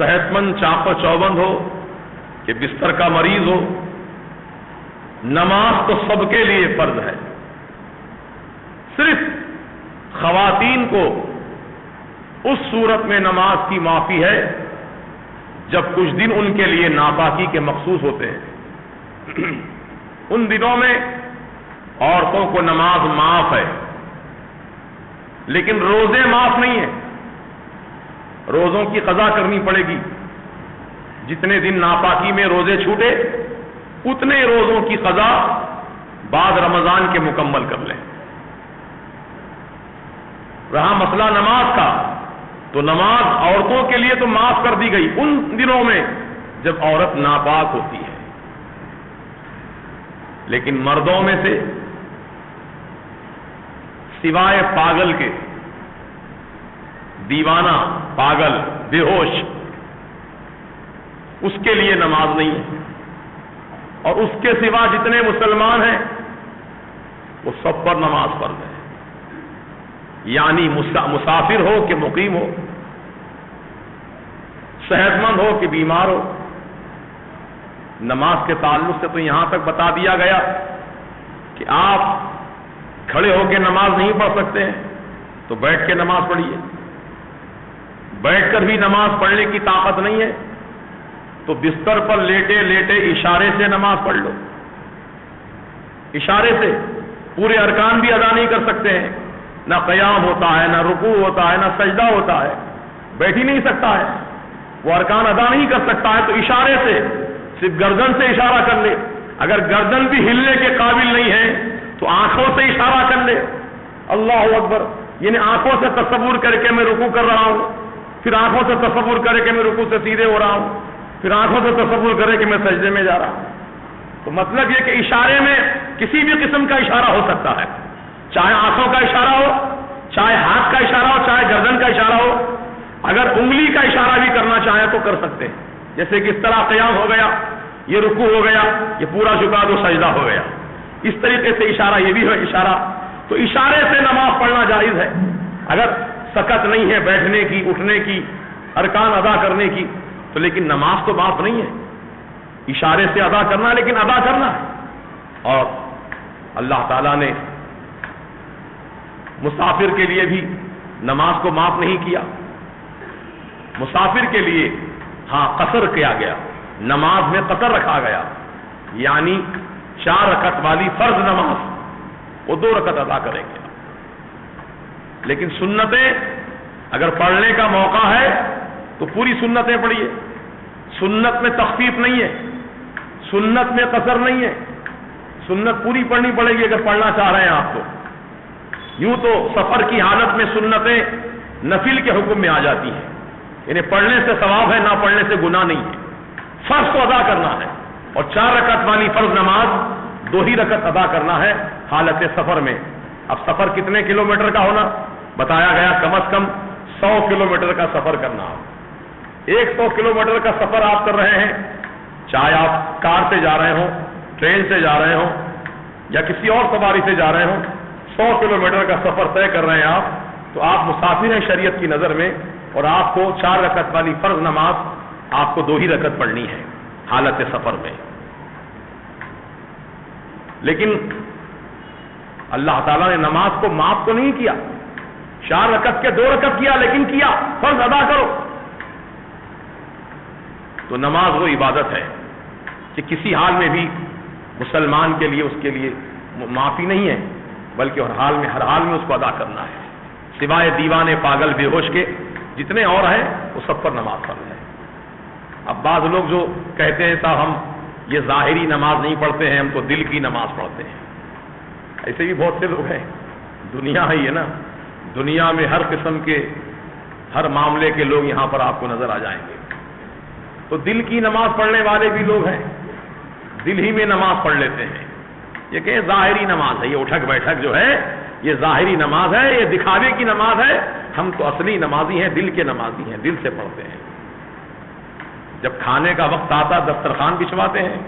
صحت مند چاق و چوبند ہو کہ بستر کا مریض ہو، نماز تو سب کے لیے فرض ہے. صرف خواتین کو اس صورت میں نماز کی معافی ہے جب کچھ دن ان کے لیے ناپاکی کے مخصوص ہوتے ہیں. ان دنوں میں عورتوں کو نماز معاف ہے، لیکن روزے معاف نہیں ہیں. روزوں کی قضا کرنی پڑے گی. جتنے دن ناپاکی میں روزے چھوٹے اتنے روزوں کی قضا بعد رمضان کے مکمل کر لیں. رہا مسئلہ نماز کا، تو نماز عورتوں کے لیے تو معاف کر دی گئی ان دنوں میں جب عورت ناپاک ہوتی ہے. لیکن مردوں میں سے سوائے پاگل کے، دیوانہ، پاگل، بے ہوش، اس کے لیے نماز نہیں ہے. اور اس کے سوا جتنے مسلمان ہیں وہ سب پر نماز فرض ہے. یعنی مسافر ہو کہ مقیم ہو، صحت مند ہو کہ بیمار ہو. نماز کے تعلق سے تو یہاں تک بتا دیا گیا کہ آپ کھڑے ہو کے نماز نہیں پڑھ سکتے ہیں تو بیٹھ کے نماز پڑھیے. بیٹھ کر بھی نماز پڑھنے کی طاقت نہیں ہے تو بستر پر لیٹے لیٹے اشارے سے نماز پڑھ لو. اشارے سے پورے ارکان بھی ادا نہیں کر سکتے ہیں، نہ قیام ہوتا ہے، نہ رکوع ہوتا ہے، نہ سجدہ ہوتا ہے، بیٹھ ہی نہیں سکتا ہے، وہ ارکان ادا نہیں کر سکتا ہے. تو اشارے سے صرف گردن سے اشارہ کر لے. اگر گردن بھی ہلنے کے قابل نہیں ہے تو آنکھوں سے اشارہ کر لے. اللہ اکبر، یعنی آنکھوں سے تصور کر کے میں رکوع کر رہا ہوں، پھر آنکھوں سے تصور کرے کہ میں رکوع سے سیدھے ہو رہا ہوں، پھر آنکھوں سے تصور کرے کہ میں سجدے میں جا رہا ہوں. تو مطلب یہ کہ اشارے میں کسی بھی قسم کا اشارہ ہو سکتا ہے، چاہے آنکھوں کا اشارہ ہو، چاہے ہاتھ کا اشارہ ہو، چاہے گردن کا اشارہ ہو. اگر انگلی کا اشارہ بھی کرنا چاہے تو کر سکتے ہیں. جیسے کہ اس طرح قیام ہو گیا، یہ رکوع ہو گیا، یہ پورا جھکا تو سجدہ ہو گیا. اس طریقے سے اشارہ، یہ بھی ہے اشارہ. تو اشارے سے نماز پڑھنا جائز ہے. اگر سکت نہیں ہے بیٹھنے کی، اٹھنے کی، ارکان ادا کرنے کی، تو لیکن نماز تو معاف نہیں ہے. اشارے سے ادا کرنا، لیکن ادا کرنا ہے. اور اللہ تعالیٰ نے مسافر کے لیے بھی نماز کو معاف نہیں کیا. مسافر کے لیے ہاں قصر کیا گیا، نماز میں قصر رکھا گیا. یعنی 4 رکعت والی فرض نماز وہ 2 رکعت ادا کریں گے. لیکن سنتیں اگر پڑھنے کا موقع ہے تو پوری سنتیں پڑھیے. سنت میں تخفیف نہیں ہے، سنت میں قصر نہیں ہے، سنت پوری پڑھنی پڑے گی اگر پڑھنا چاہ رہے ہیں آپ تو. یوں تو سفر کی حالت میں سنتیں نفل کے حکم میں آ جاتی ہیں، یعنی پڑھنے سے ثواب ہے، نہ پڑھنے سے گناہ نہیں ہے. فرض تو ادا کرنا ہے، اور 4 رکعت والی فرض نماز 2 ہی رکعت ادا کرنا ہے حالت سفر میں. اب سفر کتنے کلومیٹر کا ہونا بتایا گیا؟ کم از کم 100 کلومیٹر کا سفر کرنا ہو. 100 کلومیٹر کا سفر آپ کر رہے ہیں، چاہے آپ کار سے جا رہے ہوں، ٹرین سے جا رہے ہوں، یا کسی اور سواری سے جا رہے ہوں، 100 کلومیٹر کا سفر طے کر رہے ہیں آپ، تو آپ مسافر ہیں شریعت کی نظر میں، اور آپ کو 4 رکعت والی فرض نماز آپ کو 2 ہی رکعت پڑھنی ہے حالت سفر میں. لیکن اللہ تعالیٰ نے نماز کو معاف تو نہیں کیا. 4 رکعت کے 2 رکعت کیا، لیکن کیا فرض ادا کرو. تو نماز وہ عبادت ہے کہ کسی حال میں بھی مسلمان کے لیے اس کے لیے معافی نہیں ہے، بلکہ ہر حال میں اس کو ادا کرنا ہے. سوائے دیوانے، پاگل، بے ہوش کے جتنے اور ہیں وہ سب پر نماز فرض ہے. اب بعض لوگ جو کہتے ہیں صاحب ہم یہ ظاہری نماز نہیں پڑھتے ہیں، ہم تو دل کی نماز پڑھتے ہیں. ایسے بھی بہت سے لوگ ہیں. دنیا ہی ہے نا، دنیا میں ہر قسم کے، ہر معاملے کے لوگ یہاں پر آپ کو نظر آ جائیں گے. تو دل کی نماز پڑھنے والے بھی لوگ ہیں، دل ہی میں نماز پڑھ لیتے ہیں. یہ کہ ظاہری نماز ہے، یہ اٹھک بیٹھک جو ہے یہ ظاہری نماز ہے، یہ دکھاوے کی نماز ہے. ہم تو اصلی نمازی ہیں، دل کے نمازی ہیں، دل سے پڑھتے ہیں. جب کھانے کا وقت آتا دسترخوان بچھواتے ہیں،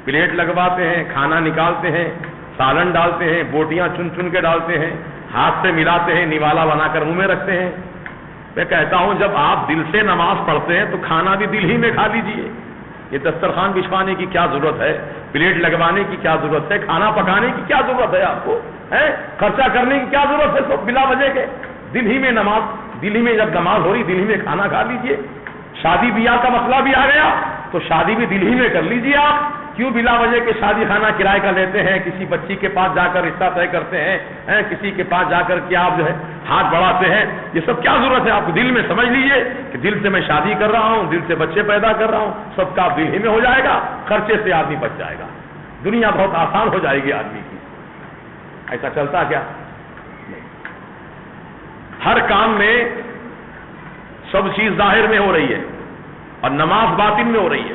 پلیٹ لگواتے ہیں، کھانا نکالتے ہیں، سالن ڈالتے ہیں، بوٹیاں چن چن کے ڈالتے ہیں، ہاتھ سے ملاتے ہیں، نوالا بنا کر منہ میں رکھتے ہیں. میں کہتا ہوں جب آپ دل سے نماز پڑھتے ہیں تو کھانا بھی دل ہی میں کھا لیجئے. یہ دسترخوان بچھوانے کی کیا ضرورت ہے, پلیٹ لگوانے کی کیا ضرورت ہے, کھانا پکانے کی کیا ضرورت ہے آپ کو, خرچہ کرنے کی کیا ضرورت ہے؟ تو بلا وجہ کے دل ہی میں نماز, دل ہی میں جب نماز ہو رہی دل ہی میں کھانا کھا لیجئے. شادی بیاہ کا مسئلہ بھی آ گیا تو شادی بھی دل ہی میں کر لیجئے. آپ کیوں بلا وجہ کے شادی خانہ کرائے کا لیتے ہیں, کسی بچی کے پاس جا کر رشتہ طے کرتے ہیں, کسی کے پاس جا کر کے آپ جو ہے ہاتھ بڑھاتے ہیں؟ یہ سب کیا ضرورت ہے آپ کو؟ دل میں سمجھ لیجئے کہ دل سے میں شادی کر رہا ہوں, دل سے بچے پیدا کر رہا ہوں, سب کا دل ہی میں ہو جائے گا, خرچے سے آدمی بچ جائے گا, دنیا بہت آسان ہو جائے گی آدمی کی. ایسا چلتا کیا؟ ہر کام میں سب چیز ظاہر میں ہو رہی ہے اور نماز باطن میں ہو رہی ہے.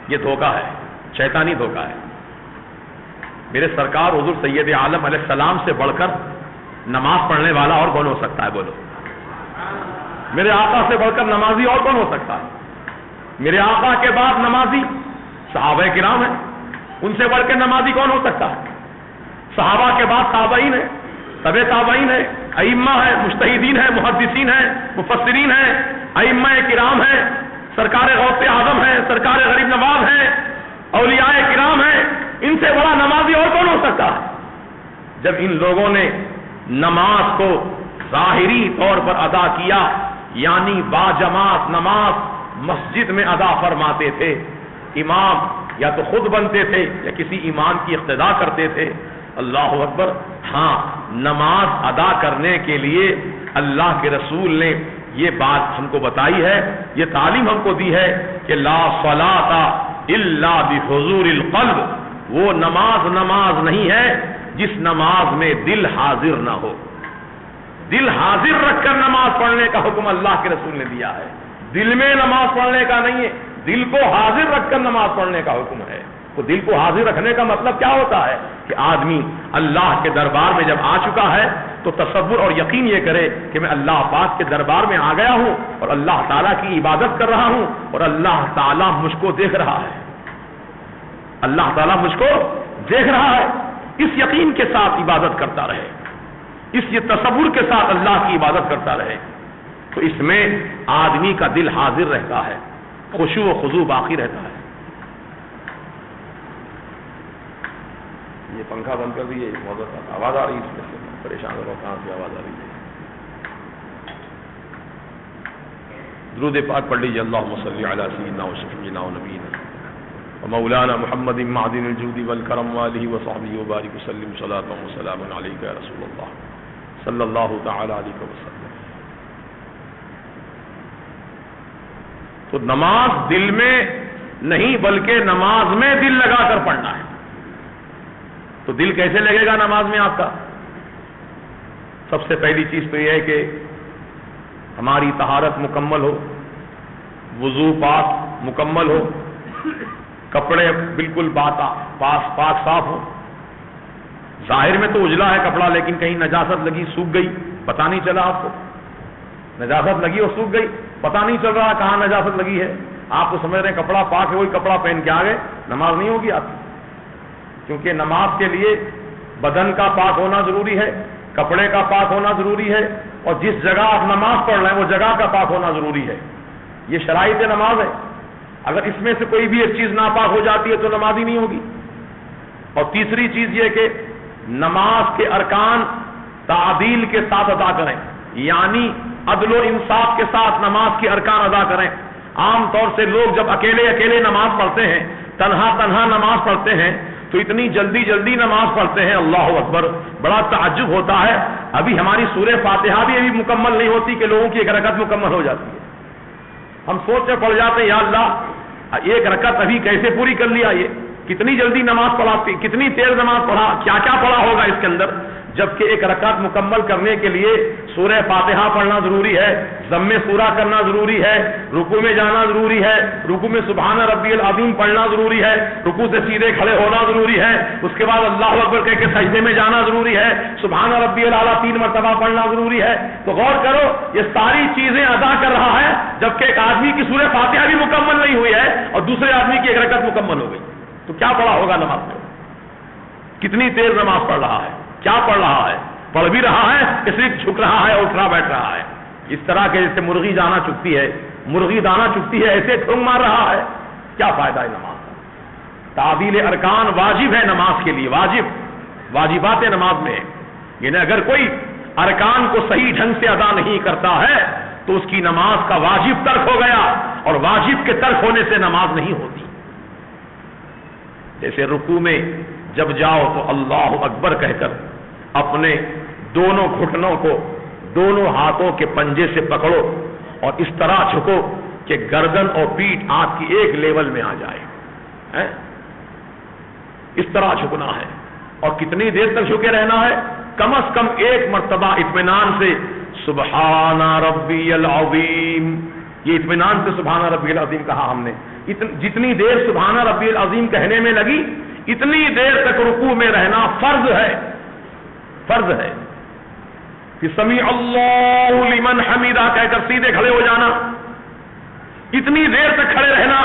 یہ دھوکہ ہے, شیطانی دھوکہ ہے. میرے سرکار حضور سید عالم علیہ السلام سے بڑھ کر نماز پڑھنے والا اور کون ہو سکتا ہے؟ بولو. میرے آقا سے بڑھ کر نمازی اور کون ہو سکتا ہے؟ میرے آقا کے بعد نمازی صحابہ کرام ہیں, ان سے بڑھ کے نمازی کون ہو سکتا ہے؟ صحابہ کے بعد تابعین ہیں, تبع تابعین ہیں, ائمہ ہیں, مجتہدین ہیں, محدثین ہیں, مفسرین ہیں, ائمہ کرام ہیں, سرکار غوث اعظم ہیں, سرکار غریب نواز ہیں, اولیاء کرام ہیں. ان سے بڑا نمازی اور کون ہو سکتا ہے؟ جب ان لوگوں نے نماز کو ظاہری طور پر ادا کیا, یعنی باجماعت نماز مسجد میں ادا فرماتے تھے, امام یا تو خود بنتے تھے یا کسی امام کی اقتداء کرتے تھے. اللہ اکبر. ہاں, نماز ادا کرنے کے لیے اللہ کے رسول نے یہ بات ہم کو بتائی ہے, یہ تعلیم ہم کو دی ہے کہ لا صلاۃ الا بحضور القلب. وہ نماز نہیں ہے جس نماز میں دل حاضر نہ ہو. دل حاضر رکھ کر نماز پڑھنے کا حکم اللہ کے رسول نے دیا ہے. دل میں نماز پڑھنے کا نہیں ہے, دل کو حاضر رکھ کر نماز پڑھنے کا حکم ہے. تو دل کو حاضر رکھنے کا مطلب کیا ہوتا ہے کہ آدمی اللہ کے دربار میں جب آ چکا ہے تو تصور اور یقین یہ کرے کہ میں اللہ پاک کے دربار میں آ گیا ہوں اور اللہ تعالیٰ کی عبادت کر رہا ہوں اور اللہ تعالیٰ مجھ کو دیکھ رہا ہے. اللہ تعالیٰ مجھ کو دیکھ رہا ہے. اس یقین کے ساتھ عبادت کرتا رہے, اس یہ تصور کے ساتھ اللہ کی عبادت کرتا رہے, تو اس میں آدمی کا دل حاضر رہتا ہے, خشوع و خضوع باقی رہتا ہے. یہ پنکھا بند کر دیجیے, بہت آواز آ رہی ہے, اس میں پریشان ہو رہا ہوں, کہاں سے آواز آ رہی ہے. درود پاک پڑھ لیجیے. اللہم صلی علی سیدنا و شفیعنا و نبینا و مولانا محمد معدن الجود والکرم والہ وصحبہ وبارک وسلم صلاۃ و سلام علیک یا رسول اللہ صلی اللہ تعالی علیہ وسلم. تو نماز دل میں نہیں بلکہ نماز میں دل لگا کر پڑھنا ہے. تو دل کیسے لگے گا نماز میں آپ کا؟ سب سے پہلی چیز تو یہ ہے کہ ہماری طہارت مکمل ہو, وضو پاک مکمل ہو, کپڑے بالکل پاک صاف ہو. ظاہر میں تو اجلا ہے کپڑا, لیکن کہیں نجاست لگی, سوکھ گئی, پتہ نہیں چلا آپ کو. نجاست لگی اور سوکھ گئی, پتہ نہیں چل رہا کہاں نجاست لگی ہے. آپ تو سمجھ رہے ہیں کپڑا پاک ہے, وہی کپڑا پہن کے آ گئے, نماز نہیں ہوگی آپ کی. کیونکہ نماز کے لیے بدن کا پاک ہونا ضروری ہے, کپڑے کا پاک ہونا ضروری ہے, اور جس جگہ آپ نماز پڑھ رہے ہیں وہ جگہ کا پاک ہونا ضروری ہے. یہ شرائط نماز ہے. اگر اس میں سے کوئی بھی ایک چیز ناپاک ہو جاتی ہے تو نماز ہی نہیں ہوگی. اور تیسری چیز یہ کہ نماز کے ارکان تعدیل کے ساتھ ادا کریں, یعنی عدل و انصاف کے ساتھ نماز کے ارکان ادا کریں. عام طور سے لوگ جب اکیلے نماز پڑھتے ہیں, تنہا نماز پڑھتے ہیں, تو اتنی جلدی نماز پڑھتے ہیں, اللہ اکبر, بڑا تعجب ہوتا ہے. ابھی ہماری سورہ فاتحہ بھی ابھی مکمل نہیں ہوتی کہ لوگوں کی ایک رکعت مکمل ہو جاتی ہے. ہم سوچ میں پڑ جاتے ہیں یا اللہ ایک رکعت ابھی کیسے پوری کر لیا, یہ کتنی جلدی نماز پڑھاتی, کتنی تیز نماز پڑھا, کیا پڑھا ہوگا اس کے اندر. جبکہ ایک رکعت مکمل کرنے کے لیے سورہ فاتحہ پڑھنا ضروری ہے, ضم سورہ کرنا ضروری ہے, رکوع میں جانا ضروری ہے, رکوع میں سبحان ربی العظیم پڑھنا ضروری ہے, رکوع سے سیدھے کھڑے ہونا ضروری ہے, اس کے بعد اللہ اکبر کہہ کے سجدے میں جانا ضروری ہے, سبحان ربی الاعلیٰ 3 مرتبہ پڑھنا ضروری ہے. تو غور کرو, یہ ساری چیزیں ادا کر رہا ہے جبکہ ایک آدمی کی سورہ فاتحہ بھی مکمل نہیں ہوئی ہے اور دوسرے آدمی کی ایک رکعت مکمل ہو گئی. تو کیا پڑھا ہوگا نماز میں؟ کتنی تیز نماز پڑھ رہا ہے, کیا پڑھ رہا ہے, پڑھ بھی رہا ہے کہ صرف جھک رہا ہے, اٹھنا بیٹھ رہا ہے. اس طرح کے جیسے مرغی دانہ چگتی ہے، مرغی دانہ چگتی ہے، ایسے ٹھونگ مار رہا ہے، کیا فائدہ ہے نماز کا؟ تعدیل ارکان واجب ہے نماز کے لیے، واجبات نماز میں ہے، یعنی اگر کوئی ارکان کو صحیح ڈھنگ سے ادا نہیں کرتا ہے تو اس کی نماز کا واجب ترک ہو گیا، اور واجب کے ترک ہونے سے نماز نہیں ہوتی۔ جیسے رکوع میں جب جاؤ تو اللہ اکبر کہہ کر اپنے دونوں گھٹنوں کو دونوں ہاتھوں کے پنجے سے پکڑو اور اس طرح جھکو کہ گردن اور پیٹھ آپ کی ایک لیول میں آ جائے، اس طرح جھکنا ہے۔ اور کتنی دیر تک جھکے رہنا ہے؟ کم از کم ایک مرتبہ اطمینان سے سبحان ربی العظیم، یہ اطمینان سے سبحان ربی العظیم کہا ہم نے، جتنی دیر سبحان ربی العظیم کہنے میں لگی اتنی دیر تک رکوع میں رہنا فرض ہے، فرض ہے۔ کہ سمیع اللہ لمن حمیدہ کہہ کر سیدھے کھڑے ہو جانا، اتنی دیر تک کھڑے رہنا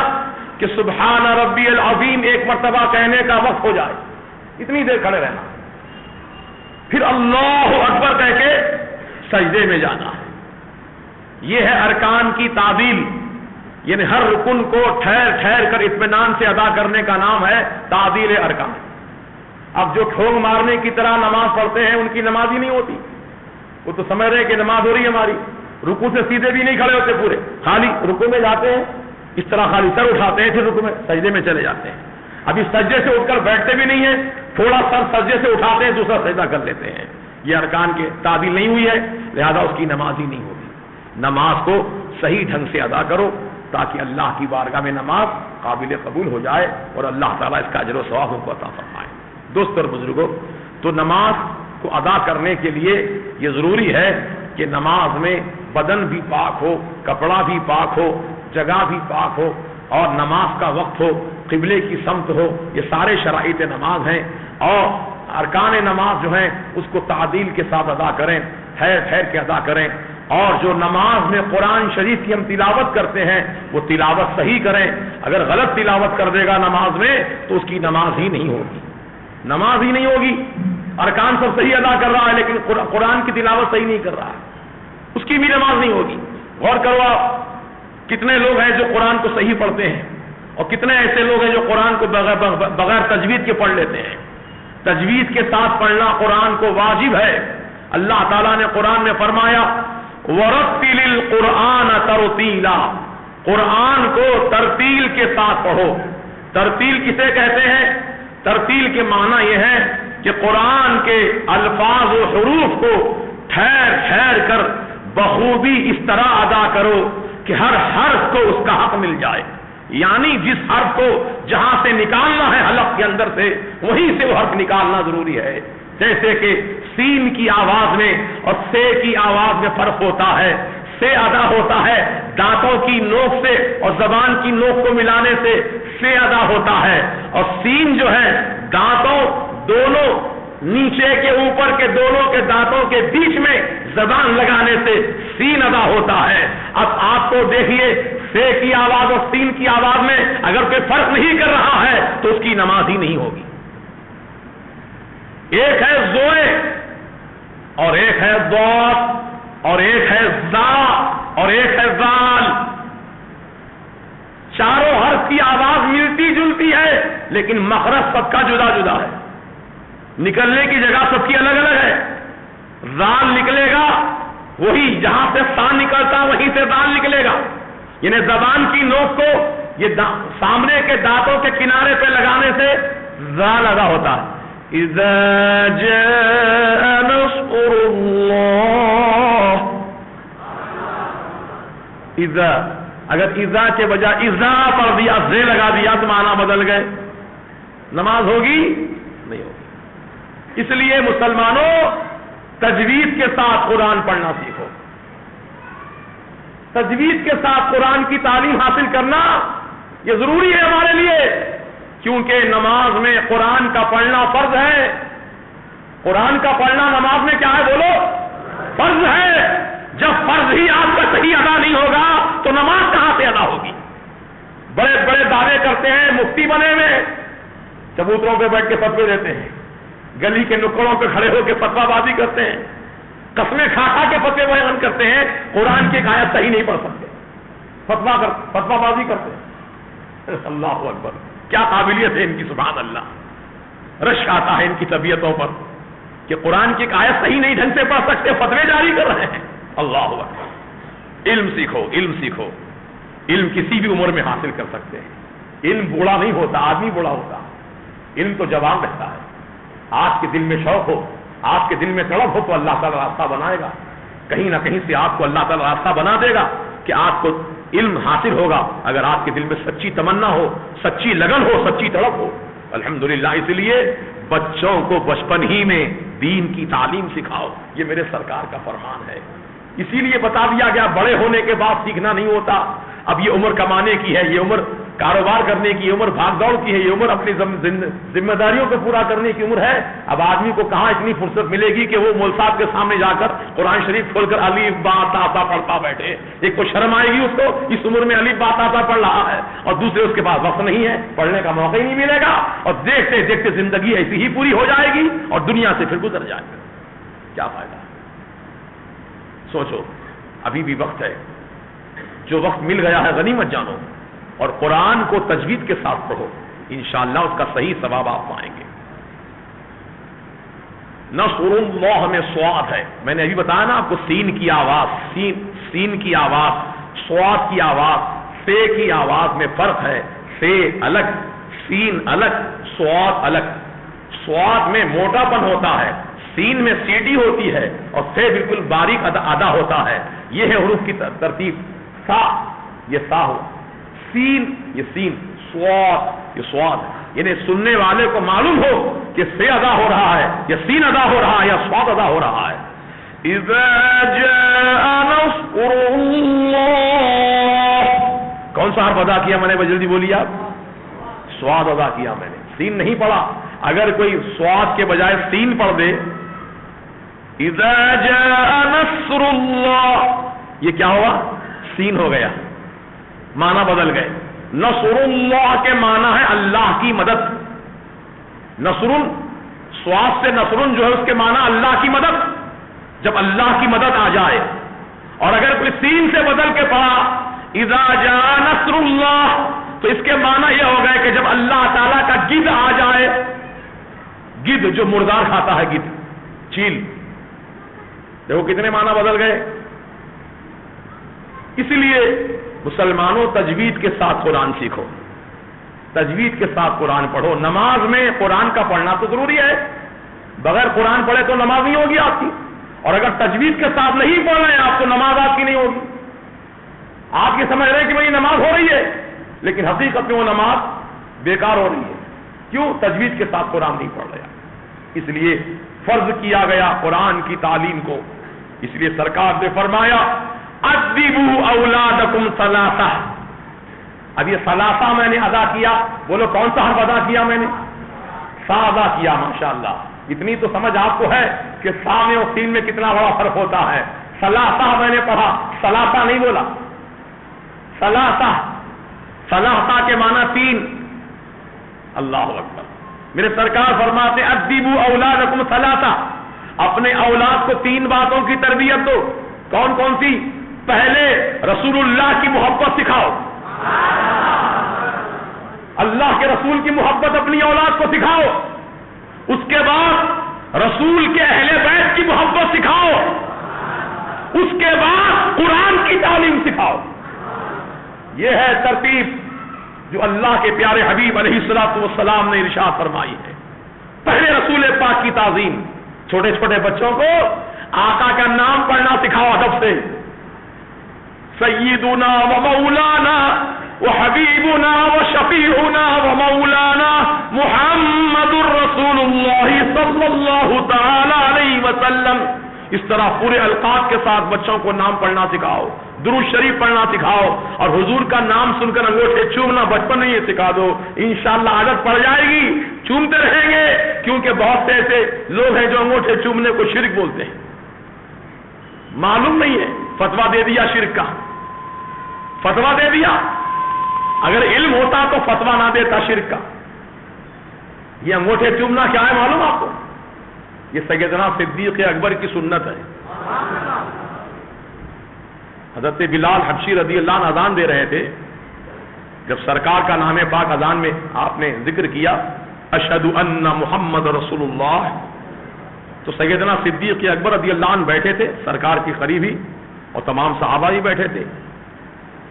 کہ سبحان ربی العظیم ایک مرتبہ کہنے کا وقت ہو جائے، اتنی دیر کھڑے رہنا، پھر اللہ اکبر کہہ کے سجدے میں جانا ہے۔ یہ ہے ارکان کی تعدیل، یعنی ہر رکن کو ٹھہر ٹھہر کر اطمینان سے ادا کرنے کا نام ہے تعدیل ارکان۔ اب جو ٹھونگ مارنے کی طرح نماز پڑھتے ہیں ان کی نماز ہی نہیں ہوتی، وہ تو سمجھ رہے کہ نماز ہو رہی ہے ہماری، رکوع سے سیدھے بھی نہیں کھڑے ہوتے، پورے خالی رکوع میں جاتے ہیں، اس طرح خالی سر اٹھاتے ہیں، پھر رکوع میں سجدے میں چلے جاتے ہیں، ابھی سجدے سے اٹھ کر بیٹھتے بھی نہیں ہیں، تھوڑا سر سجدے سے اٹھاتے ہیں دوسرا سجدہ کر لیتے ہیں۔ یہ ارکان کے تعدیل نہیں ہوئی ہے، لہذا اس کی نماز ہی نہیں ہوگی۔ نماز کو صحیح ڈھنگ سے ادا کرو تاکہ اللہ کی بارگاہ میں نماز قابل قبول ہو جائے اور اللہ تعالیٰ اس کا اجر و ثواب ہم کو عطا فرمائے۔ دوست اور بزرگوں، تو نماز کو ادا کرنے کے لیے یہ ضروری ہے کہ نماز میں بدن بھی پاک ہو، کپڑا بھی پاک ہو، جگہ بھی پاک ہو، اور نماز کا وقت ہو، قبلے کی سمت ہو، یہ سارے شرائط نماز ہیں۔ اور ارکان نماز جو ہیں اس کو تعدیل کے ساتھ ادا کریں، ٹھہر ٹھہر کے ادا کریں، اور جو نماز میں قرآن شریف کی ہم تلاوت کرتے ہیں وہ تلاوت صحیح کریں۔ اگر غلط تلاوت کر دے گا نماز میں تو اس کی نماز ہی نہیں ہوگی، نماز ہی نہیں ہوگی۔ ارکان سب صحیح ادا کر رہا ہے لیکن قرآن کی تلاوت صحیح نہیں کر رہا ہے، اس کی بھی نماز نہیں ہوگی۔ غور کرو آپ، کتنے لوگ ہیں جو قرآن کو صحیح پڑھتے ہیں اور کتنے ایسے لوگ ہیں جو قرآن کو بغیر تجوید کے پڑھ لیتے ہیں۔ تجوید کے ساتھ پڑھنا قرآن کو واجب ہے۔ اللہ تعالیٰ نے قرآن میں فرمایا وَرَتِّلِ الْقُرْآنَ تَرْتِيلًا، قرآن کو ترتیل کے ساتھ پڑھو۔ ترتیل کسے کہتے ہیں؟ ترتیل کے معنی یہ ہے کہ قرآن کے الفاظ و حروف کو ٹھہر ٹھہر کر بخوبی اس طرح ادا کرو کہ ہر حرف کو اس کا حق مل جائے، یعنی جس حرف کو جہاں سے نکالنا ہے حلق کے اندر سے وہیں سے وہ حرف نکالنا ضروری ہے۔ جیسے کہ سین کی آواز میں اور سے کی آواز میں فرق ہوتا ہے، سے ادا ہوتا ہے دانتوں کی نوک سے اور زبان کی نوک کو ملانے سے ادا ہوتا ہے، اور سین جو ہے دانتوں دونوں نیچے کے اوپر کے دونوں کے دانتوں کے بیچ میں زبان لگانے سے سین ادا ہوتا ہے۔ اب آپ کو دیکھیے سے کی آواز اور سین کی آواز میں اگر کوئی فرق نہیں کر رہا ہے تو اس کی نماز ہی نہیں ہوگی۔ ایک ہے زوئے اور ایک ہے ضاد اور ایک ہے زا اور ایک ہے زال، چاروں حرف کی آواز ملتی جلتی ہے لیکن مخرج سب کا جدا جدا ہے، نکلنے کی جگہ سب کی الگ الگ ہے۔ زال نکلے گا وہی جہاں سے سا نکلتا وہیں سے زال نکلے گا، یعنی زبان کی نوک کو یہ سامنے کے دانتوں کے کنارے پہ لگانے سے زال ادا ہوتا ہے۔ اذا جاء نصر اللہ، اذا اگر اذا کے بجائے اذا پڑھ دیا زے لگا دیا تو معنی بدل گئے، نماز ہوگی نہیں ہوگی۔ اس لیے مسلمانوں تجوید کے ساتھ قرآن پڑھنا سیکھو، تجوید کے ساتھ قرآن کی تعلیم حاصل کرنا یہ ضروری ہے ہمارے لیے، کیونکہ نماز میں قرآن کا پڑھنا فرض ہے۔ قرآن کا پڑھنا نماز میں کیا ہے بولو؟ فرض ہے۔ جب فرض ہی آپ کا صحیح ادا نہیں ہوگا تو نماز کہاں سے ادا ہوگی؟ بڑے بڑے دعوے کرتے ہیں مفتی بنے ہوئے، چبوتروں پہ بیٹھ کے فتوے دیتے ہیں، گلی کے نکڑوں پہ کھڑے ہو کے فتویٰ بازی کرتے ہیں، قسمیں کھا کھا کے فتوے بیان کرتے ہیں، قرآن کی ایک آیت صحیح نہیں پڑھ سکتے، فتوا بازی کرتے ہیں۔ اللہ اکبر، کیا قابلیت ہے ان کی، سبحان اللہ، رشک آتا ہے ان کی طبیعتوں پر کہ قرآن کی ایک آیت صحیح نہیں ڈھنگ سے پڑھ سکتے، فتوے جاری کر رہے ہیں۔ اللہ اکبر، علم سیکھو، علم سیکھو، علم کسی بھی عمر میں حاصل کر سکتے ہیں، علم بوڑھا نہیں ہوتا، آدمی بوڑھا ہوتا، علم تو جوان رہتا ہے۔ آپ کے دل میں شوق ہو، آپ کے دل میں طلب ہو تو اللہ تعالیٰ راستہ بنائے گا، کہیں نہ کہیں سے آپ کو اللہ تعالیٰ راستہ بنا دے گا کہ آپ کو علم حاصل ہوگا، اگر آپ کے دل میں سچی تمنا ہو، سچی لگن ہو، سچی طلب ہو۔ الحمدللہ، اس لیے بچوں کو بچپن ہی میں دین کی تعلیم سکھاؤ، یہ میرے سرکار کا فرمان ہے۔ اسی لیے بتا دیا گیا بڑے ہونے کے بعد سیکھنا نہیں ہوتا، اب یہ عمر کمانے کی ہے، یہ عمر کاروبار کرنے کی، عمر بھاگ دوڑ کی ہے، یہ عمر اپنی ذمہ داریوں کو پورا کرنے کی عمر ہے۔ اب آدمی کو کہاں اتنی فرصت ملے گی کہ وہ مول صاحب کے سامنے جا کر قرآن شریف کھول کر الف با تا تا پڑھتا بیٹھے؟ ایک تو شرم آئے گی اس کو، اس عمر میں الف با تا تا پڑھ رہا ہے، اور دوسرے اس کے پاس وقت نہیں ہے، پڑھنے کا موقع ہی نہیں ملے گا، اور دیکھتے دیکھتے زندگی ایسی ہی پوری ہو جائے گی اور دنیا سے پھر گزر جائے گا۔ کیا فائدہ؟ سوچو، ابھی بھی وقت ہے، جو وقت مل گیا ہے غنیمت جانو، اور قرآن کو تجوید کے ساتھ پڑھو، انشاءاللہ اس کا صحیح ثواب آپ پائیں گے۔ نصر اللہ میں سواد ہے، میں نے ابھی بتایا نا آپ کو، سین کی آواز، سین کی آواز، سواد کی آواز، سے کی آواز میں فرق ہے، سے الگ، سین الگ، سواد الگ۔ سواد میں موٹا پن ہوتا ہے، سین میں سیٹی ہوتی ہے، اور سے بالکل باریک ادا ہوتا ہے۔ یہ ہے حروف کی ترتیب، سا یہ سا ہو، سین یہ سین، سواد یہ سواد ہے، یعنی سننے والے کو معلوم ہو کہ سے ادا ہو رہا ہے یا سین ادا ہو رہا ہے یا سواد ادا ہو رہا ہے۔ اذا جاء نصر اللہ، کون سا حرف ادا کیا میں نے؟ جلدی بولیے آپ۔ سواد ادا کیا میں نے، سین نہیں پڑھا۔ اگر کوئی سواد کے بجائے سین پڑھ دے، اذا جاء نصر اللہ، یہ کیا ہوا؟ سین ہو گیا، معنی بدل گئے۔ نصر اللہ کے معنی ہے اللہ کی مدد، نصر سواد سے نصر جو ہے اس کے معنی اللہ کی مدد، جب اللہ کی مدد آ جائے۔ اور اگر کوئی سین سے بدل کے پڑھا اذا جاء نصر اللہ، تو اس کے معنی یہ ہو گئے کہ جب اللہ تعالیٰ کا گدھ آ جائے، گدھ جو مردار کھاتا ہے، گدھ، چیل، دیکھو کتنے معنی بدل گئے۔ اس لیے مسلمانوں تجوید کے ساتھ قرآن سیکھو، تجوید کے ساتھ قرآن پڑھو۔ نماز میں قرآن کا پڑھنا تو ضروری ہے، بغیر قرآن پڑھے تو نماز نہیں ہوگی آپ کی، اور اگر تجوید کے ساتھ نہیں پڑھ رہے ہیں آپ تو نماز آپ کی نہیں ہوگی۔ آپ یہ سمجھ رہے ہیں کہ بھائی نماز ہو رہی ہے، لیکن حقیقت میں وہ نماز بیکار ہو رہی ہے، کیوں؟ تجوید کے ساتھ قرآن نہیں پڑھ رہے۔ اس لیے فرض کیا گیا قرآن کی تعلیم کو، اس لیے سرکار نے فرمایا ادبوا اولادکم ثلاثہ۔ اب یہ ثلاثہ میں نے ادا کیا، بولو کون سا حرف ادا کیا میں نے؟ سا ادا کیا، ماشاءاللہ۔ اتنی تو سمجھ آپ کو ہے کہ سا میں اور سین میں کتنا بڑا فرق ہوتا ہے۔ ثلاثہ میں نے پڑھا، ثلاثہ نہیں بولا، ثلاثہ، ثلاثہ کے معنی تین۔ اللہ اکبر، میرے سرکار فرماتے ادبوا اولادکم ثلاثہ، اپنے اولاد کو تین باتوں کی تربیت دو۔ کون کون سی؟ پہلے رسول اللہ کی محبت سکھاؤ، اللہ کے رسول کی محبت اپنی اولاد کو سکھاؤ۔ اس کے بعد رسول کے اہل بیت کی محبت سکھاؤ، اس کے بعد قرآن کی تعلیم سکھاؤ۔ یہ ہے ترتیب جو اللہ کے پیارے حبیب علیہ الصلوۃ والسلام نے ارشاد فرمائی ہے۔ پہلے رسول پاک کی تعظیم، چھوٹے چھوٹے بچوں کو آقا کا نام پڑھنا سکھاؤ ادب سے، سیدنا و مولانا و حبیبنا و شفیعنا و مولانا محمد الرسول اللہ صلی اللہ تعالی علیہ وسلم۔ اس طرح پورے القاب کے ساتھ بچوں کو نام پڑھنا سکھاؤ، درود شریف پڑھنا سکھاؤ، اور حضور کا نام سن کر انگوٹھے چومنا بچپن میں یہ سکھا دو، انشاءاللہ عادت پڑ جائے گی، چومتے رہیں گے۔ کیونکہ بہت سے ایسے لوگ ہیں جو انگوٹھے چومنے کو شرک بولتے ہیں، معلوم نہیں ہے، فتوا دے دیا شرک کا، فتوا دے دیا۔ اگر علم ہوتا تو فتوا نہ دیتا شرک کا۔ یہ انگوٹھے چومنا کیا ہے معلوم آپ کو؟ یہ سیدنا صدیق اکبر کی سنت ہے، حضرت بلال حبشی رضی اللہ عنہ اذان دے رہے تھے، جب سرکار کا نام پاک اذان میں آپ نے ذکر کیا اشہد ان محمد رسول اللہ، تو سیدنا صدیق اکبر رضی اللہ عنہ بیٹھے تھے سرکار کی قریبی، اور تمام صحابہ بھی بیٹھے تھے،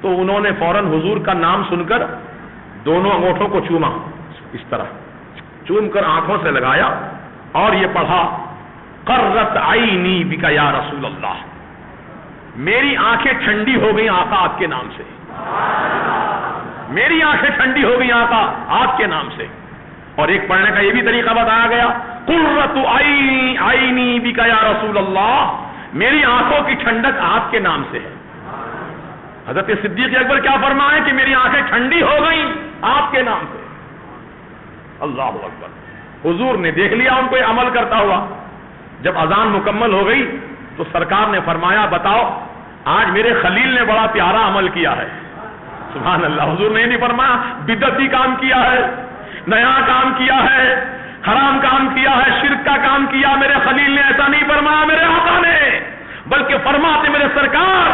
تو انہوں نے فوراً حضور کا نام سن کر دونوں انگوٹھوں کو چوما، اس طرح چوم کر آنکھوں سے لگایا اور یہ پڑھا قرۃ عینی بک یا رسول اللہ، میری آنکھیں ٹھنڈی ہو گئی آقا آپ کے نام سے، میری آنکھیں ٹھنڈی ہو گئی آقا آپ کے نام سے۔ اور ایک پڑھنے کا یہ بھی طریقہ بتایا گیا قرۃ عینی بک یا رسول اللہ، میری آنکھوں کی ٹھنڈک آپ کے نام سے ہے۔ حضرت صدیق اکبر کیا فرمائے کہ میری آنکھیں ٹھنڈی ہو گئیں آپ کے نام سے، اللہ اکبر۔ حضور نے دیکھ لیا ان کو یہ عمل کرتا ہوا، جب اذان مکمل ہو گئی تو سرکار نے فرمایا بتاؤ آج میرے خلیل نے بڑا پیارا عمل کیا ہے، سبحان اللہ۔ حضور نے نہیں فرمایا بدعتی کام کیا ہے، نیا کام کیا ہے، حرام کام کیا ہے، شرک کا کام کیا، میرے خلیل نے ایسا نہیں فرمایا میرے آقا نے، بلکہ فرماتے میرے سرکار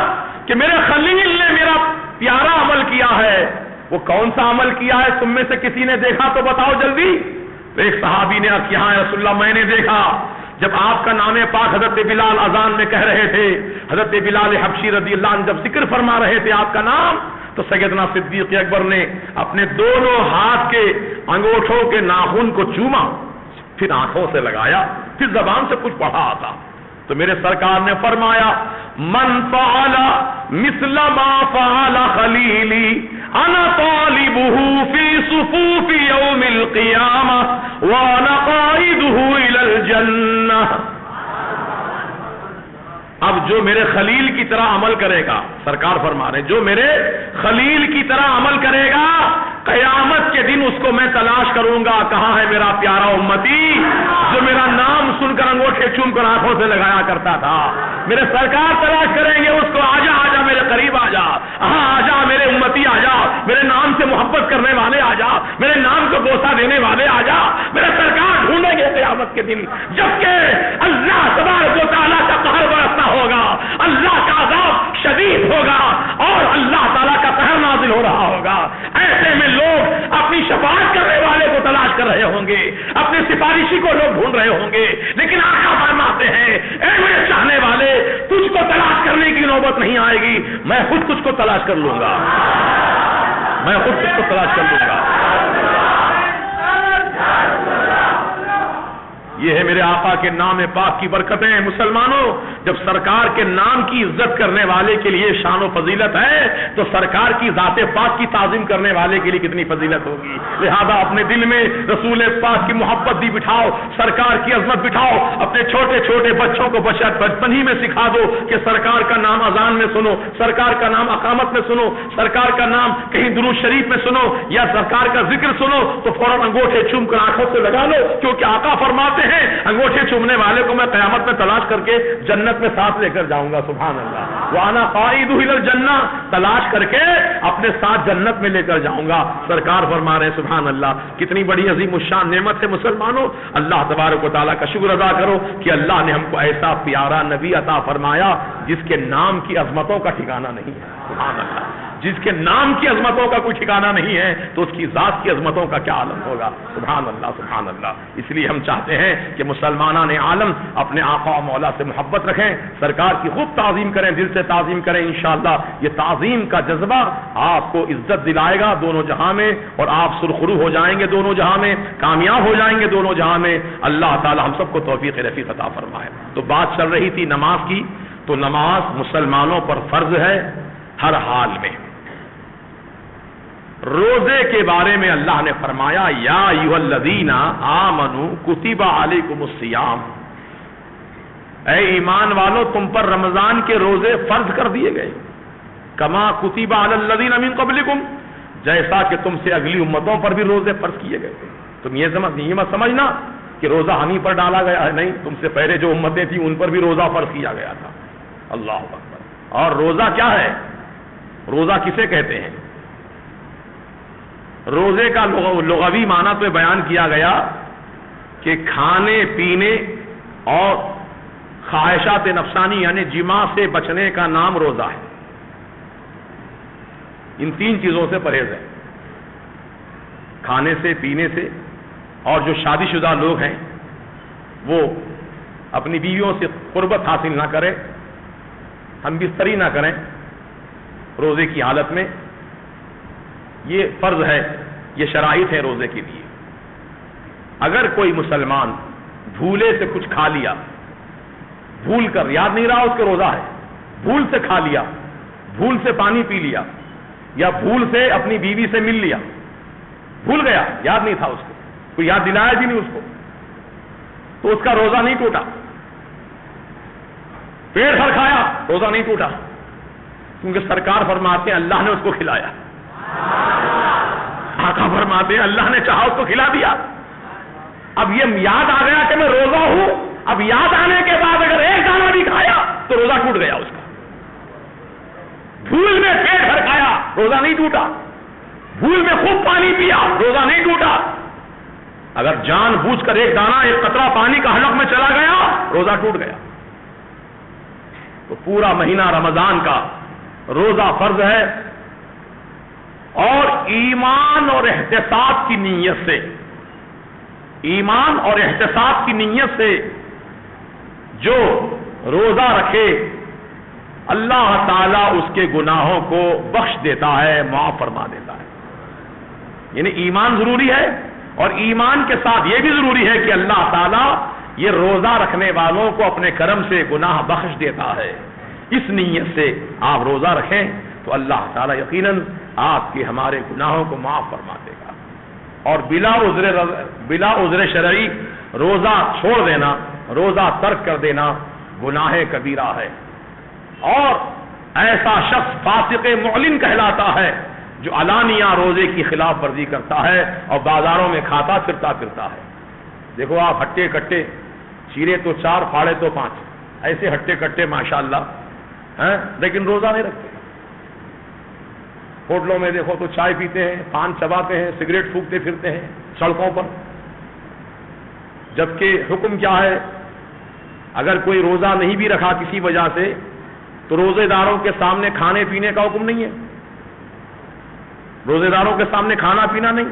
کہ میرے خلیل نے میرا پیارا عمل کیا ہے۔ وہ کون سا عمل کیا ہے؟ تم میں سے کسی نے دیکھا تو بتاؤ جلدی۔ تو ایک صحابی نے عرض کیا ہاں رسول اللہ میں نے دیکھا، جب آپ کا نام پاک حضرت بلال اذان میں کہہ رہے تھے، حضرت بلال حبشی رضی اللہ عنہ جب ذکر فرما رہے تھے آپ کا نام، تو سیدنا صدیق اکبر نے اپنے دونوں ہاتھ کے انگوٹھوں کے ناخن کو چوما، پھر آنکھوں سے لگایا، پھر زبان سے کچھ پڑھا آتا، تو میرے سرکار نے فرمایا من فعل مثل ما فعل خلیلی انا طالبہ فی صفوف یوم القیامہ وانا قائدہ الی الجنہ۔ اب جو میرے خلیل کی طرح عمل کرے گا، سرکار فرما رہے جو میرے خلیل کی طرح عمل کرے گا قیامت کے دن اس کو میں تلاش کروں گا، کہاں ہے میرا پیارا امتی جو میرا نام سن کر انگوٹھے چوم کر آنکھوں سے لگایا کرتا تھا۔ میرے سرکار تلاش کریں گے اس کو، آجا آجا میرے قریب آجا، ہاں آجا میرے امتی آجا، میرے نام سے محبت کرنے والے آجا، میرے نام کو بوسہ دینے والے آجا۔ میرے سرکار ڈھونڈیں گے قیامت کے دن، جبکہ اللہ تبارک و تعالیٰ کا قہر برستا ہوگا، اللہ کا عذاب شدید ہوگا اور اللہ تعالیٰ کا قہر نازل ہو رہا ہوگا۔ ایسے میں لوگ اپنی شفاعت کرنے والے کو تلاش کر رہے ہوں گے، اپنے سفارشی کو لوگ ڈھونڈ رہے ہوں گے، لیکن آقا فرماتے ہیں اے میرے چاہنے والے تجھ کو تلاش کرنے کی نوبت نہیں آئے گی، میں خود تجھ کو تلاش کر لوں گا، میں خود تجھ کو تلاش کر لوں گا۔ یہ ہے میرے آقا کے نام پاک کی برکتیں۔ مسلمانوں جب سرکار کے نام کی عزت کرنے والے کے لیے شان و فضیلت ہے تو سرکار کی ذات پاک کی تعظیم کرنے والے کے لیے کتنی فضیلت ہوگی۔ لہذا اپنے دل میں رسول پاک کی محبت بھی بٹھاؤ، سرکار کی عظمت بٹھاؤ، اپنے چھوٹے چھوٹے بچوں کو بچپن ہی میں سکھا دو کہ سرکار کا نام اذان میں سنو، سرکار کا نام اقامت میں سنو، سرکار کا نام کہیں درود شریف میں سنو یا سرکار کا ذکر سنو تو فوراً انگوٹھے چوم کر آنکھوں سے لگا لو، کیونکہ آقا فرماتے ہیں انگوٹھے چومنے والے کو میں قیامت میں تلاش کر کے جنت میں ساتھ لے کر جاؤں گا، سبحان اللہ، وانا قائد الی الجنہ، تلاش کر کے اپنے ساتھ جنت میں لے کر جاؤں گا۔ سرکار فرما رہے ہیں سبحان اللہ، کتنی بڑی عظیم الشان نعمت ہے مسلمانوں۔ اللہ تبارک و تعالیٰ کا شکر ادا کرو کہ اللہ نے ہم کو ایسا پیارا نبی عطا فرمایا جس کے نام کی عظمتوں کا ٹھکانہ نہیں ہے، سبحان اللہ، جس کے نام کی عظمتوں کا کوئی ٹھکانہ نہیں ہے تو اس کی ذات کی عظمتوں کا کیا عالم ہوگا، سبحان اللہ سبحان اللہ۔ اس لیے ہم چاہتے ہیں کہ مسلمانان عالم اپنے آقا و مولا سے محبت رکھیں، سرکار کی خود تعظیم کریں، دل سے تعظیم کریں، انشاءاللہ یہ تعظیم کا جذبہ آپ کو عزت دلائے گا دونوں جہاں میں، اور آپ سرخرو ہو جائیں گے دونوں جہاں میں، کامیاب ہو جائیں گے دونوں جہاں میں۔ اللہ تعالی ہم سب کو توفیق رفیق عطا فرمائے۔ تو بات چل رہی تھی نماز کی، تو نماز مسلمانوں پر فرض ہے ہر حال میں۔ روزے کے بارے میں اللہ نے فرمایا یا ایھا الذین آمنوا کتب علیکم الصیام، اے ایمان والو تم پر رمضان کے روزے فرض کر دیے گئے، کما کتب علی الذین من قبلکم، جیسا کہ تم سے اگلی امتوں پر بھی روزے فرض کیے گئے تھے۔ تم یہ مت سمجھنا کہ روزہ ہم ہی پر ڈالا گیا ہے، نہیں، تم سے پہلے جو امتیں تھیں ان پر بھی روزہ فرض کیا گیا تھا۔ اللہ اکبر۔ اور روزہ کیا ہے؟ روزہ کسے کہتے ہیں؟ روزے کا لغوی معنی تو بیان کیا گیا کہ کھانے پینے اور خواہشات نفسانی یعنی جماع سے بچنے کا نام روزہ ہے۔ ان 3 چیزوں سے پرہیز ہے، کھانے سے، پینے سے، اور جو شادی شدہ لوگ ہیں وہ اپنی بیویوں سے قربت حاصل نہ کریں، ہم بستری نہ کریں روزے کی حالت میں. یہ فرض ہے، یہ شرائط ہے روزے کے لیے. اگر کوئی مسلمان بھولے سے کچھ کھا لیا، بھول کر، یاد نہیں رہا اس کو روزہ ہے، بھول سے کھا لیا، بھول سے پانی پی لیا، یا بھول سے اپنی بیوی سے مل لیا، بھول گیا، یاد نہیں تھا اس کو، کوئی یاد دلایا بھی نہیں اس کو، تو اس کا روزہ نہیں ٹوٹا. پیٹ بھر کھایا، روزہ نہیں ٹوٹا، کیونکہ سرکار فرماتے ہیں اللہ نے اس کو کھلایا. آقا فرماتے ہیں اللہ نے چاہا اس کو کھلا دیا. اب یہ یاد آ گیا کہ میں روزہ ہوں، اب یاد آنے کے بعد اگر ایک دانہ بھی کھایا تو روزہ ٹوٹ گیا اس کا. بھول میں پیٹ بھر کھایا، روزہ نہیں ٹوٹا. بھول میں خوب پانی پیا، روزہ نہیں ٹوٹا. اگر جان بوجھ کر ایک دانہ، ایک قطرہ پانی کا حلق میں چلا گیا، روزہ ٹوٹ گیا. تو پورا مہینہ رمضان کا روزہ فرض ہے، اور ایمان اور احتساب کی نیت سے، ایمان اور احتساب کی نیت سے جو روزہ رکھے اللہ تعالیٰ اس کے گناہوں کو بخش دیتا ہے، معاف فرما دیتا ہے. یعنی ایمان ضروری ہے، اور ایمان کے ساتھ یہ بھی ضروری ہے کہ اللہ تعالیٰ یہ روزہ رکھنے والوں کو اپنے کرم سے گناہ بخش دیتا ہے. اس نیت سے آپ روزہ رکھیں تو اللہ تعالیٰ یقیناً آپ کے ہمارے گناہوں کو معاف فرما دے گا. اور بلا عذر شرعی روزہ چھوڑ دینا، روزہ ترک کر دینا گناہ کبیرہ ہے. اور ایسا شخص فاسق معلن کہلاتا ہے جو علانیہ روزے کی خلاف ورزی کرتا ہے اور بازاروں میں کھاتا پھرتا ہے. دیکھو آپ ہٹے کٹے، چیرے تو 4، پھاڑے تو 5، ایسے ہٹے کٹے ماشاءاللہ ہیں، لیکن روزہ نہیں رکھتے. ہوٹلوں میں دیکھو تو چائے پیتے ہیں، پان چباتے ہیں، سگریٹ پھونکتے پھرتے ہیں سڑکوں پر. جبکہ حکم کیا ہے؟ اگر کوئی روزہ نہیں بھی رکھا کسی وجہ سے تو روزے داروں کے سامنے کھانے پینے کا حکم نہیں ہے. روزے داروں کے سامنے کھانا پینا نہیں.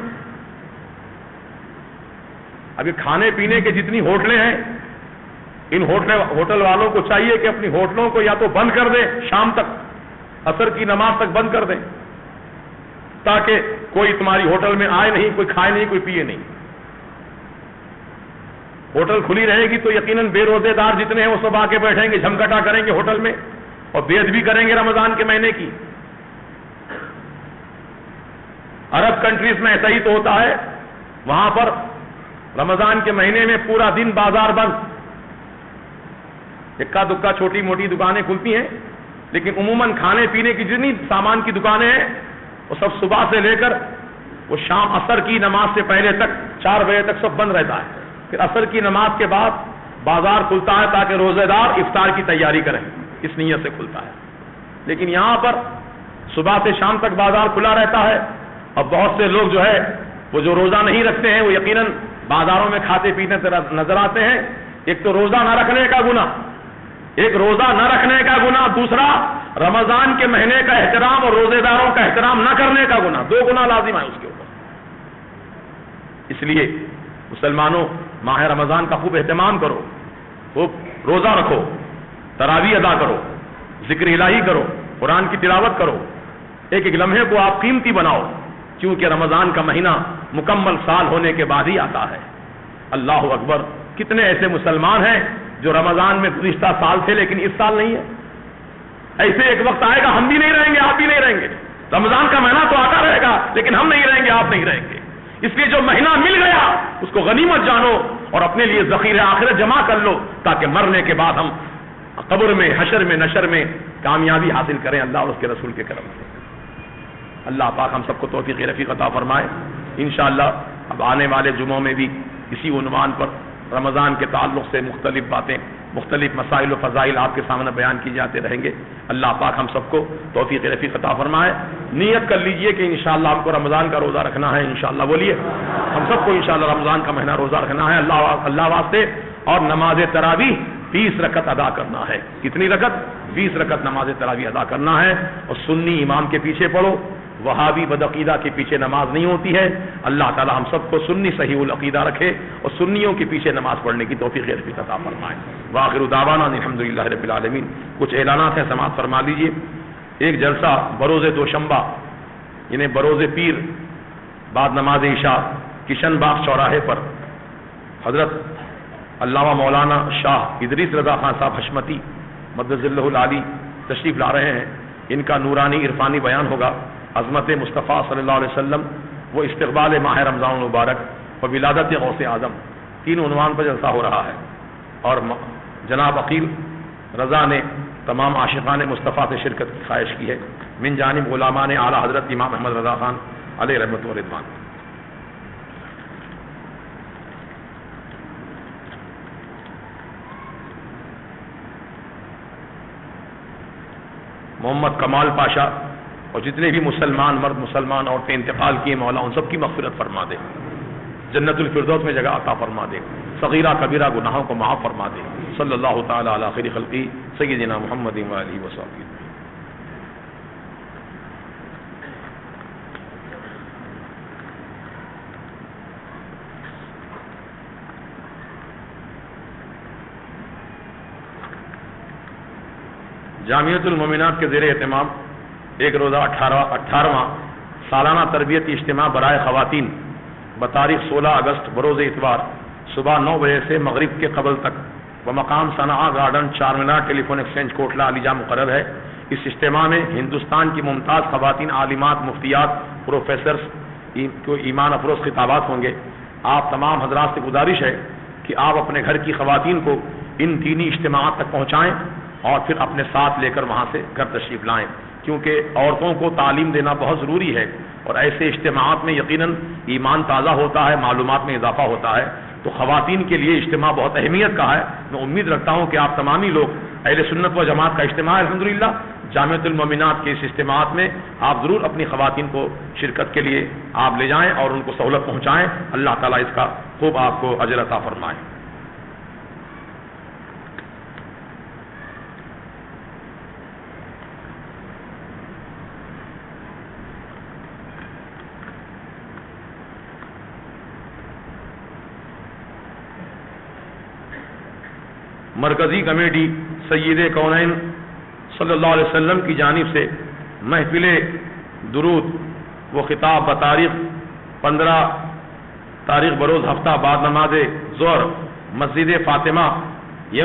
ابھی کھانے پینے کے جتنی ہوٹلیں ہیں، ان ہوٹل والوں کو چاہیے کہ اپنی ہوٹلوں کو یا تو بند کر دیں، شام تک، عصر کی نماز تک بند کر دیں، تاکہ کوئی تمہاری ہوٹل میں آئے نہیں، کوئی کھائے نہیں، کوئی پیے نہیں. ہوٹل کھلی رہے گی تو یقیناً بے روزے دار جتنے ہیں وہ سب آ کے بیٹھیں گے، جھمکٹا کریں گے ہوٹل میں، اور بے ادبی کریں گے رمضان کے مہینے کی. عرب کنٹریز میں ایسا ہی تو ہوتا ہے، وہاں پر رمضان کے مہینے میں پورا دن بازار بند، اکا دکا چھوٹی موٹی دکانیں کھلتی ہیں، لیکن عموماً کھانے پینے کی جتنی سامان کی دکانیں ہیں وہ سب صبح سے لے کر وہ شام عصر کی نماز سے پہلے تک 4 بجے تک سب بند رہتا ہے. پھر عصر کی نماز کے بعد بازار کھلتا ہے تاکہ روزے دار افطار کی تیاری کریں، اس نیت سے کھلتا ہے. لیکن یہاں پر صبح سے شام تک بازار کھلا رہتا ہے، اور بہت سے لوگ جو ہے وہ جو روزہ نہیں رکھتے ہیں وہ یقیناً بازاروں میں کھاتے پیتے نظر آتے ہیں. ایک تو روزہ نہ رکھنے کا گناہ، ایک روزہ نہ رکھنے کا گناہ، دوسرا رمضان کے مہینے کا احترام اور روزے داروں کا احترام نہ کرنے کا گناہ. 2 گناہ لازم ہے اس کے اوپر. اس لیے مسلمانوں ماہ رمضان کا خوب اہتمام کرو، خوب روزہ رکھو، تراویح ادا کرو، ذکر الہی کرو، قرآن کی تلاوت کرو. ایک ایک لمحے کو آپ قیمتی بناؤ، کیونکہ رمضان کا مہینہ مکمل سال ہونے کے بعد ہی آتا ہے. اللہ اکبر، کتنے ایسے مسلمان ہیں جو رمضان میں گزشتہ سال تھے لیکن اس سال نہیں ہے. ایسے ایک وقت آئے گا ہم بھی نہیں رہیں گے، آپ بھی نہیں رہیں گے. رمضان کا مہینہ تو آتا رہے گا لیکن ہم نہیں رہیں گے، آپ نہیں رہیں گے. اس لیے جو مہینہ مل گیا اس کو غنیمت جانو اور اپنے لیے ذخیرہ آخرت جمع کر لو، تاکہ مرنے کے بعد ہم قبر میں، حشر میں، نشر میں کامیابی حاصل کریں اللہ اور اس کے رسول کے کرم سے. اللہ پاک ہم سب کو توفیق رفیق عطا فرمائے. انشاءاللہ اب آنے والے جمعوں میں بھی اسی عنوان پر رمضان کے تعلق سے مختلف باتیں، مختلف مسائل و فضائل آپ کے سامنے بیان کی جاتے رہیں گے. اللہ پاک ہم سب کو توفیق رفیق عطا فرمائے. نیت کر لیجئے کہ انشاءاللہ آپ کو رمضان کا روزہ رکھنا ہے. انشاءاللہ بولیے، ہم سب کو انشاءاللہ رمضان کا مہینہ روزہ رکھنا ہے اللہ واسطے. اور نماز تراویح 20 رکعت ادا کرنا ہے. کتنی رکعت؟ 20 رکعت نماز تراویح ادا کرنا ہے. اور سنی امام کے پیچھے پڑھو، وہابی بدعقیدہ کے پیچھے نماز نہیں ہوتی ہے. اللہ تعالی ہم سب کو سنی صحیح العقیدہ رکھے اور سنیوں کے پیچھے نماز پڑھنے کی توفیق عطا فرمائے. وآخر دعوانا الحمدللہ رب العالمین. کچھ اعلانات ہیں سماعت فرما لیجیے. ایک جلسہ بروز دوشنبہ یعنی بروز پیر بعد نماز عشاء کشن باغ چوراہے پر حضرت علامہ مولانا شاہ ادریس رضا خان صاحب حشمتی مدد اللہ العالی تشریف لا رہے ہیں. ان کا نورانی عرفانی بیان ہوگا. عظمت مصطفیٰ صلی اللہ علیہ وسلم وہ استقبال ماہ رمضان المبارک و ولادت غوث اعظم 3 عنوان پر جلسہ ہو رہا ہے. اور جناب عقیل رضا نے تمام عاشقان مصطفیٰ سے شرکت کی خواہش کی ہے من جانب غلامان اعلیٰ حضرت امام احمد رضا خان علیہ رحمت و رضوان. محمد کمال پاشا اور جتنے بھی مسلمان مرد مسلمان عورتیں انتقال کیے مولا ان سب کی مغفرت فرما دے, جنت الفردوس میں جگہ عطا فرما دے, صغیرہ کبیرہ گناہوں کو معاف فرما دے. صلی اللہ تعالی علی خیر خلقی سیدنا محمد و آلہ وصحبہ. جامعۃ المومنات کے زیر اہتمام ایک روزہ 18واں سالانہ تربیتی اجتماع برائے خواتین بتاریخ 16 اگست بروز اتوار صبح 9 بجے سے مغرب کے قبل تک بمقام صنعا گارڈن چار مینار ٹیلی فون ایکسچینج کوٹلہ علیجا مقرر ہے. اس اجتماع میں ہندوستان کی ممتاز خواتین عالمات مفتیات پروفیسرز کو ایمان افروز خطابات ہوں گے. آپ تمام حضرات سے گزارش ہے کہ آپ اپنے گھر کی خواتین کو ان دینی اجتماعات تک پہنچائیں اور پھر اپنے ساتھ لے کر وہاں سے گھر تشریف لائیں, کیونکہ عورتوں کو تعلیم دینا بہت ضروری ہے اور ایسے اجتماعات میں یقیناً ایمان تازہ ہوتا ہے, معلومات میں اضافہ ہوتا ہے. تو خواتین کے لیے اجتماع بہت اہمیت کا ہے. میں امید رکھتا ہوں کہ آپ تمام ہی لوگ اہل سنت و جماعت کا اجتماع ہے الحمدللہ جامعۃ المومنات کے اس اجتماعات میں آپ ضرور اپنی خواتین کو شرکت کے لیے آپ لے جائیں اور ان کو سہولت پہنچائیں. اللہ تعالیٰ اس کا خوب آپ کو اجر عطا فرمائے. مرکزی کمیٹی سید کونین صلی اللہ علیہ وسلم کی جانب سے محفل درود و خطاب بتاریخ 15 تاریخ بروز ہفتہ بعد نماز ظہر مسجد فاطمہ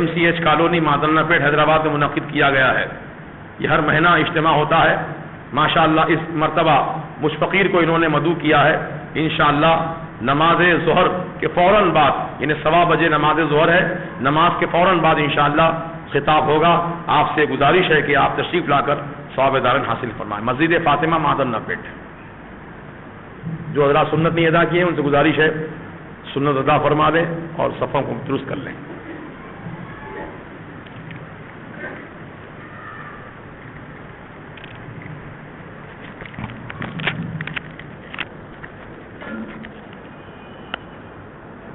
MCH کالونی مادنہ پیٹ حیدرآباد میں منعقد کیا گیا ہے. یہ ہر مہینہ اجتماع ہوتا ہے. ماشاءاللہ اس مرتبہ مشفقیر کو انہوں نے مدعو کیا ہے. انشاءاللہ نماز ظہر کے فوراً بعد یعنی 1:15 بجے نماز ظہر ہے, نماز کے فوراً بعد انشاءاللہ خطاب ہوگا. آپ سے گزارش ہے کہ آپ تشریف لا کر ثواب دارن حاصل فرمائیں. مسجد فاطمہ مادنہ پیٹ. جو حضرات سنت نہیں ادا کیے ہیں ان سے گزارش ہے سنت ادا فرما دیں اور صفوں کو درست کر لیں.